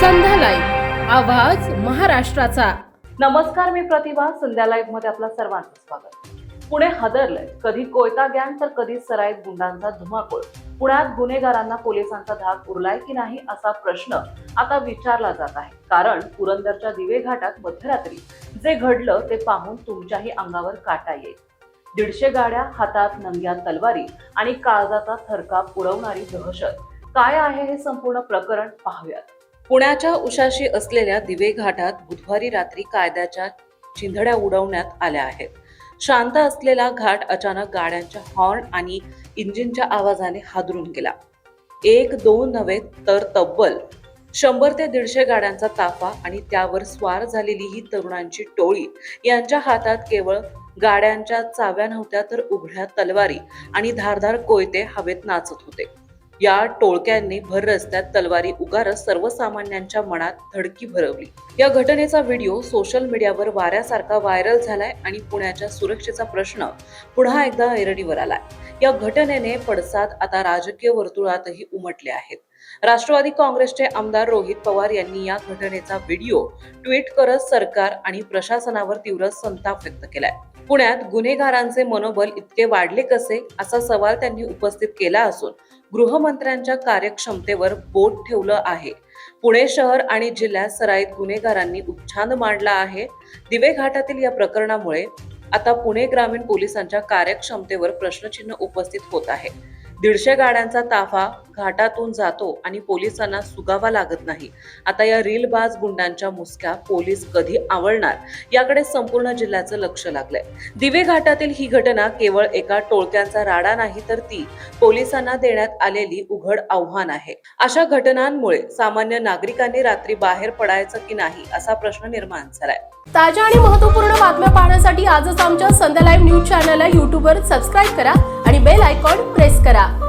संध्या live, आवाज महाराष्ट्राचा। नमस्कार, मी प्रतिभा। संध्या लाईव्ह मध्ये आपलं सर्वांचं स्वागत। पुणे हादरलंय, कधी कोयता गँग तर कधी सराईत गुंडांचा धुमाकूळ। पुण्यात गुन्हेगारांना पोलिसांचा धाक उरलाय की नाही असा प्रश्न आता विचारला जात आहे। कारण पुरंदरच्या दिवे घाटात मध्यरात्री जे घडलं ते पाहून तुमच्याही अंगावर काटा येईल। 150 गाड्या, हातात नंग्या तलवारी आणि काळजाचा थरकाप उडवणारी दहशत। काय आहे हे संपूर्ण प्रकरण पाहूयात। पुण्याच्या उशाशी असलेल्या दिवे घाटात बुधवारी रात्री कायद्याच्या चिंधड्या उडवण्यात आल्या आहेत। शांत असलेला घाट अचानक गाड्यांच्या हॉर्न आणि इंजिनच्या आवाजाने हादरून गेला। 1-2 नव्हे तर तब्बल 100 ते 150 गाड्यांचा ताफा आणि त्यावर स्वार झालेली ही तरुणांची टोळी। यांच्या हातात केवळ गाड्यांच्या चाव्या नव्हत्या तर उघड्या तलवारी आणि धारदार कोयते हवेत नाचत होते। या टोळक्यांनी भर रस्त्यात तलवारी उगारत सर्वसामान्यांच्या मनात धडकी भरवली। या घटनेचा व्हिडिओ सोशल मीडियावर वाऱ्यासारखा व्हायरल झालाय आणि पुण्याच्या सुरक्षेचा प्रश्न पुन्हा एकदा ऐरणीवर आलाय। या घटनेने पडसाद आता राजकीय वर्तुळातही उमटले आहेत। राष्ट्रवादी काँग्रेसचे आमदार रोहित पवार यांनी या घटनेचा व्हिडिओ ट्विट करत सरकार आणि प्रशासनावर तीव्र संताप व्यक्त केलाय। पुण्यात गुन्हेगारांचे मनोबल इतके वाढले कसे असा सवाल त्यांनी उपस्थित केला असून गृहमंत्र्यांच्या कार्यक्षमतेवर बोट ठेवलं आहे। पुणे शहर आणि जिल्ह्यात सराईत गुन्हेगारांनी उच्छाद मांडला आहे। दिवे घाटातील या प्रकरणामुळे आता पुणे ग्रामीण पोलिसांच्या कार्यक्षमतेवर प्रश्नचिन्ह उपस्थित होत आहे। 150 गाड्यांचा ताफा घाटातून जातो आणि पोलिसांना सुगावा लागत नाही। आता या रीलबाज गुंडांच्या मुसक्या पोलीस कधी आवळणार याकडे संपूर्ण जिल्ह्याचं लक्ष लागलंय। दिवे घाटातील ही घटना केवळ एका टोळक्यांचा राडा नाही तर ती पोलिसांना देण्यात आलेली उघड आव्हान आहे। अशा घटनांमुळे सामान्य नागरिकांनी रात्री बाहेर पडायचं की नाही असा प्रश्न निर्माण झालाय। ताज्या आणि महत्त्वपूर्ण बातम्या पाहण्यासाठी आजच आमच्या संध्या लाईव्ह न्यूज चॅनलला YouTube वर सबस्क्राईब करा आणि बेल आयकॉन प्रेस करा।